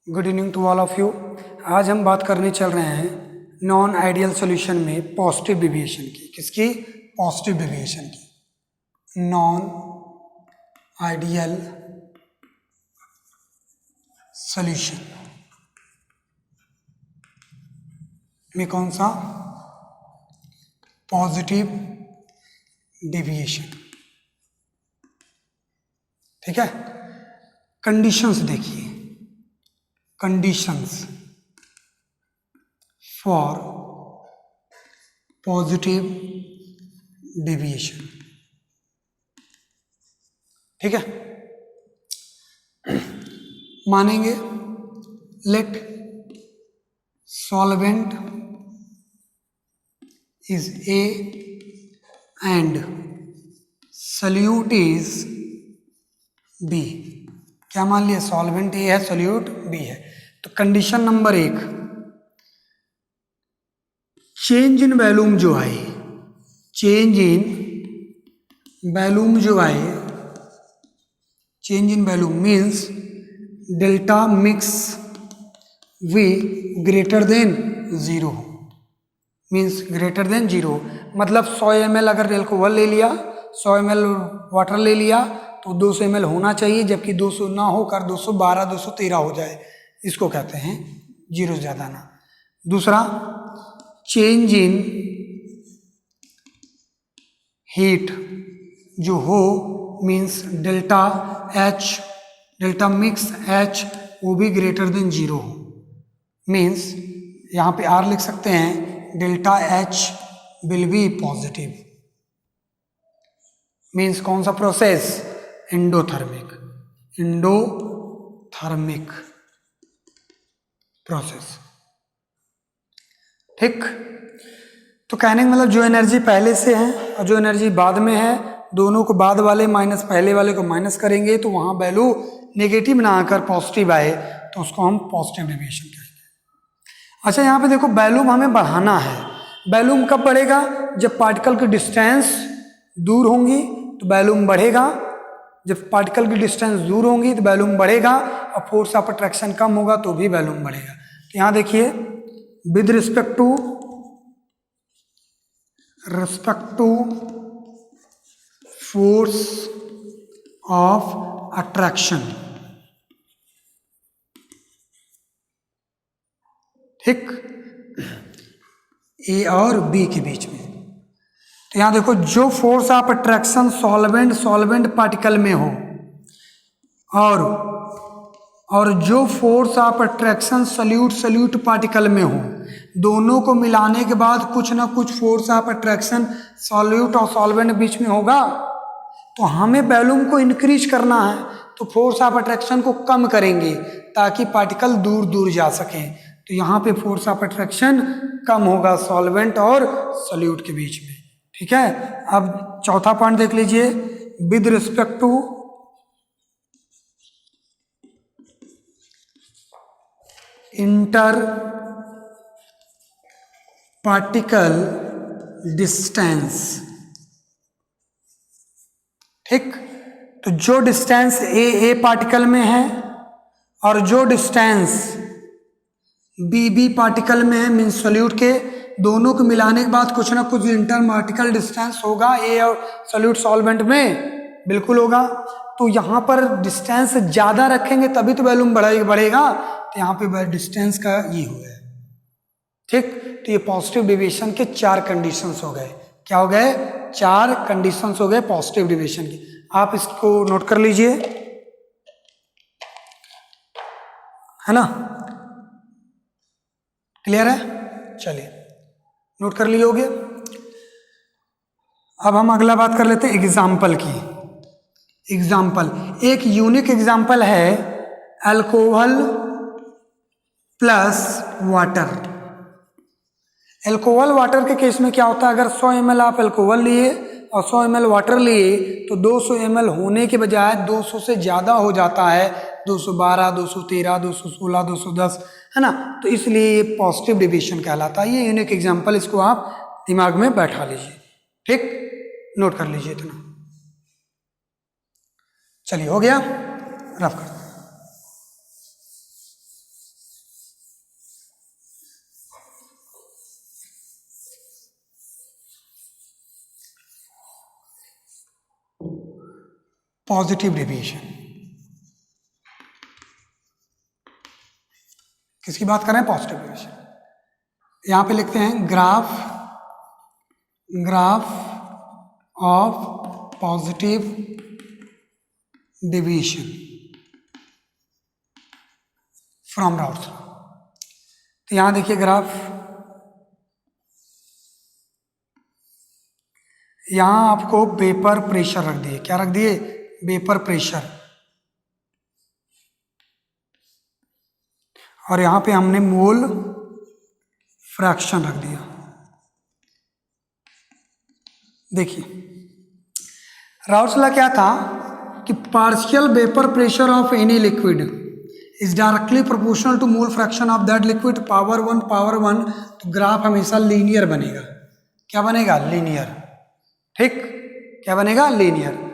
Good evening to all of you. आज हम बात करने चल रहे हैं नॉन आइडियल सॉल्यूशन में पॉजिटिव डेविएशन की। किसकी? पॉजिटिव डेविएशन की। नॉन आइडियल सॉल्यूशन में कौन सा? Positive deviation. ठीक है, कंडीशंस देखिए। Conditions for positive deviation. ठीक है, मानेंगे let solvent is A and solute is B. क्या मान लिया? सॉल्वेंट ए है, सॉल्यूट बी है। तो condition number 1, change in volume जो आए, चेंज इन वॉल्यूम जो आए, change in volume means delta mix V greater than 0, means greater than 0। मतलब 100 ml अगर एल्कोहल ले लिया, 100 ml वाटर ले लिया तो 200 ml होना चाहिए, जबकि 200 ना होकर 212 213 हो जाए, इसको कहते हैं जीरो से ज़्यादा ना। दूसरा, चेंज इन हीट जो हो means delta H, delta mix H वो भी ग्रेटर देन 0 हो, मीन्स यहाँ पे आर लिख सकते हैं, delta H will be positive. Means कौन सा प्रोसेस? Endothermic, endothermic process. ठीक, तो कहने का मतलब जो एनर्जी पहले से है और जो एनर्जी बाद में है, दोनों को बाद वाले माइनस पहले वाले को माइनस करेंगे तो वहां वैल्यू नेगेटिव ना आकर पॉजिटिव आए, तो उसको हम पॉजिटिव डेविएशन कहेंगे। अच्छा, यहाँ पे देखो, वॉल्यूम हमें बढ़ाना है। वॉल्यूम कब बढ़ेगा? जब पार्टिकल की डिस्टेंस दूर होंगी तो वॉल्यूम बढ़ेगा, जब पार्टिकल की डिस्टेंस दूर होंगी तो वॉल्यूम बढ़ेगा, और फोर्स ऑफ अट्रैक्शन कम होगा तो भी वॉल्यूम बढ़ेगा। तो यहाँ देखिए, with respect to force of attraction, ठीक, ए और बी के बीच में। तो यहां देखो, जो force of attraction solvent particle में हो और जो force of attraction solute particle में हो, दोनों को मिलाने के बाद कुछ ना कुछ फोर्स ऑफ अट्रैक्शन सॉल्यूट और सॉल्वेंट बीच में होगा। तो हमें वॉल्यूम को इंक्रीज करना है, तो फोर्स ऑफ अट्रैक्शन को कम करेंगे ताकि पार्टिकल दूर दूर जा सके। तो यहाँ पे फोर्स ऑफ अट्रैक्शन कम होगा सॉल्वेंट और सॉल्यूट के बीच में। ठीक है, अब चौथा पॉइंट देख लीजिए, with respect to inter particle distance. ठीक, तो जो डिस्टेंस ए पार्टिकल में है और जो डिस्टेंस बी पार्टिकल में है, मीन्स सॉल्यूट के, दोनों को मिलाने के बाद कुछ ना कुछ इंटर पार्टिकल डिस्टेंस होगा ए और सॉल्यूट सॉल्वेंट में, बिल्कुल होगा। तो यहाँ पर डिस्टेंस ज़्यादा रखेंगे तभी तो वॉल्यूम बढ़ेगा। तो यहाँ पे डिस्टेंस का ये हो गया। ठीक, तो ये पॉजिटिव डेविएशन के 4 कंडीशंस हो गए। क्या हो गए? 4 कंडीशंस हो गए पॉजिटिव डेविएशन की। आप इसको नोट कर लीजिए, है ना? क्लियर है? चलिए, नोट कर लिए होगे। अब हम अगला बात कर लेते हैं एग्जाम्पल की। एग्जाम्पल, एक यूनिक एग्जाम्पल है alcohol plus water. Alcohol water के केस में क्या होता है? अगर 100 ml आप अल्कोहल लिए और 100 ml वाटर लिए तो 200 ml होने के बजाय 200 से ज़्यादा हो जाता है, 212 213 216 210, है ना? तो इसलिए ये पॉजिटिव डेविएशन कहलाता है। ये यूनिक एग्जाम्पल, इसको आप दिमाग में बैठा लीजिए। ठीक, नोट कर लीजिए इतना। चलिए, हो गया, रफ कर। Positive deviation. किसकी बात कर रहे हैं? Positive deviation. यहां पे लिखते हैं graph of positive deviation from routes law. तो यहां देखिए ग्राफ, यहां आपको वेपर प्रेशर रख दिए। क्या रख दिए? Vapour pressure. और यहां पे हमने मोल फ्रैक्शन रख दिया। देखिए राउट्स लॉ क्या था कि partial vapour pressure of any liquid is directly proportional to mole fraction of that liquid power 1। तो ग्राफ हमेशा लीनियर बनेगा। क्या बनेगा? लीनियर। ठीक, क्या बनेगा? लीनियर।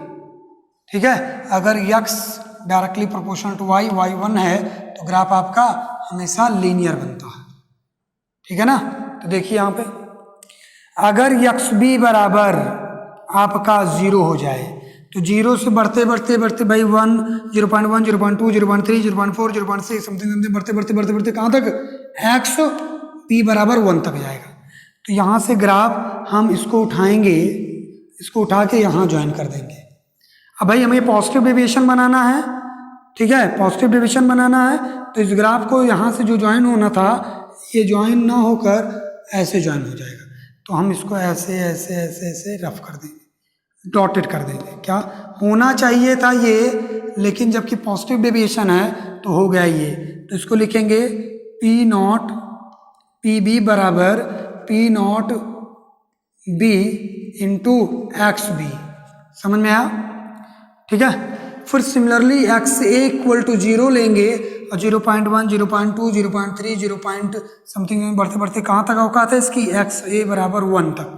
ठीक है, अगर x directly proportional to y, y1 है तो ग्राफ आपका हमेशा लीनियर बनता है। ठीक है ना? तो देखिए यहां पे अगर x भी बराबर आपका 0 हो जाए तो 0 से बढ़ते बढ़ते बढ़ते भाई 1, 0.1, 0.2, 0.3, 0.4, 0.6 समथिंग बढ़ते बढ़ते बढ़ते बढ़ते कहाँ तक? x p बराबर 1 तक जाएगा। तो यहाँ से ग्राफ हम इसको उठाएंगे, इसको उठा के यहाँ ज्वाइन कर देंगे। अब भाई हमें पॉजिटिव डेविएशन बनाना है। ठीक है, पॉजिटिव डेविएशन बनाना है तो इस ग्राफ को यहाँ से जो ज्वाइन होना था ये ज्वाइन ना होकर ऐसे ज्वाइन हो जाएगा। तो हम इसको ऐसे ऐसे ऐसे ऐसे रफ कर देंगे, डॉटेड कर देंगे। क्या होना चाहिए था ये, लेकिन जबकि पॉजिटिव डेविएशन है तो हो गया ये। तो इसको लिखेंगे P नॉट पी बी बराबर P naught B into X B. समझ में आया? ठीक है, फिर similarly X A equal to 0 लेंगे और 0.1, 0.2, 0.3, 0. समथिंग बढ़ते बढ़ते कहाँ तक औकात है इसकी? एक्स ए बराबर 1 तक।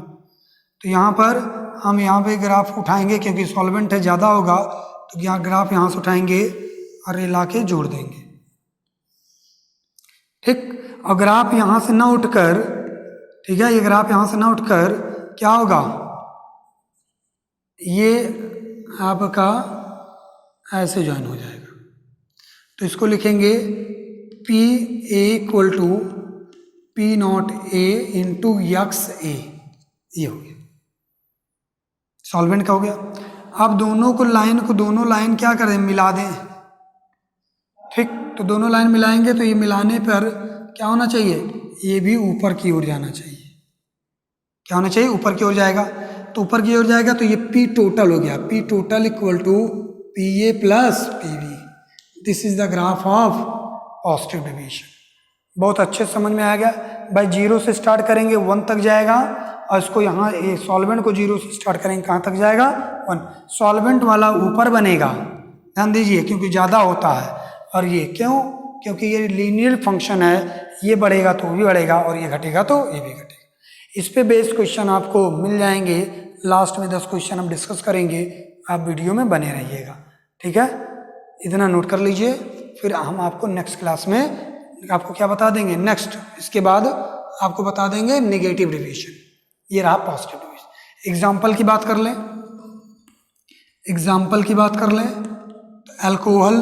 तो यहाँ पर हम यहाँ पे ग्राफ उठाएंगे क्योंकि सॉल्वेंट है ज़्यादा होगा, तो यहाँ ग्राफ यहाँ से उठाएंगे और ये ला के जोड़ देंगे। ठीक, और ग्राफ यहाँ से ना उठकर, ठीक है, ये ग्राफ यहाँ से ना उठकर क्या होगा? ये आपका ऐसे ज्वाइन हो जाएगा। तो इसको लिखेंगे P A equal to P not A into x A. ये हो गया, सॉल्वेंट का हो गया। अब दोनों लाइन क्या करें? मिला दें। ठीक, तो दोनों लाइन मिलाएंगे तो ये मिलाने पर क्या होना चाहिए? ये भी ऊपर की ओर जाना चाहिए। क्या होना चाहिए? ऊपर की ओर जाएगा। तो ऊपर की ओर जाएगा तो ये P टोटल हो गया। P total equal to PA plus PB। This is the graph of positive deviation. बहुत अच्छे समझ में आ गया भाई। 0 से स्टार्ट करेंगे 1 तक जाएगा और इसको यहाँ सॉल्वेंट को 0 से स्टार्ट करेंगे कहाँ तक जाएगा? 1। सॉल्वेंट वाला ऊपर बनेगा, ध्यान दीजिए, क्योंकि ज़्यादा होता है। और ये क्यों? क्योंकि ये लीनियर फंक्शन है, ये बढ़ेगा तो भी बढ़ेगा और ये घटेगा तो ये भी घटेगा। इस पे बेस्ड क्वेश्चन आपको मिल जाएंगे। लास्ट में 10 क्वेश्चन हम डिस्कस करेंगे, आप वीडियो में बने रहिएगा। ठीक है, इतना नोट कर लीजिए। फिर हम आपको नेक्स्ट क्लास में आपको क्या बता देंगे? नेक्स्ट इसके बाद आपको बता देंगे नेगेटिव डेविएशन। ये रहा पॉजिटिव डेविएशन। एग्जाम्पल की बात कर लें, एग्जाम्पल की बात कर लें तो अल्कोहल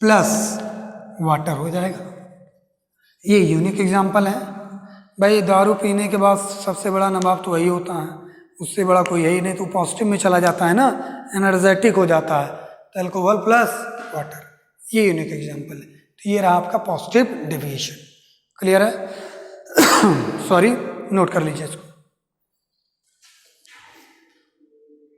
प्लस वाटर हो जाएगा। ये यूनिक एग्जाम्पल है भाई। दारू पीने के बाद सबसे बड़ा नवाब तो वही होता है, उससे बड़ा कोई है ही नहीं। तो पॉजिटिव में चला जाता है ना, एनर्जेटिक हो जाता है। तो अल्कोहल प्लस वाटर, ये यूनिक एग्जाम्पल है। तो ये रहा आपका पॉजिटिव डेविएशन। क्लियर है? सॉरी, नोट कर लीजिए इसको।